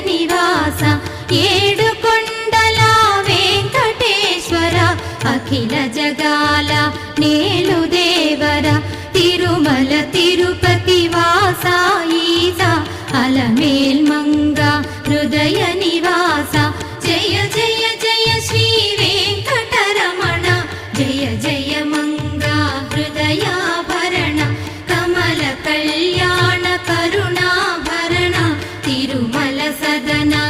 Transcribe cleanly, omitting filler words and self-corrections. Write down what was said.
నివాస ఏడుకొండల వెంకటేశ్వర అఖిల జగాల నేలు దేవర తిరుమల తిరుపతి వాస ఈస అలమేల్మంగ హృదయ నివాస జయ జయ జయ శ్రీ వెంకటరమణ జయ జయ మంగ హృదయాభరణ కమల కళ్యాణ కరుణాభరణ తిరుమల సదనా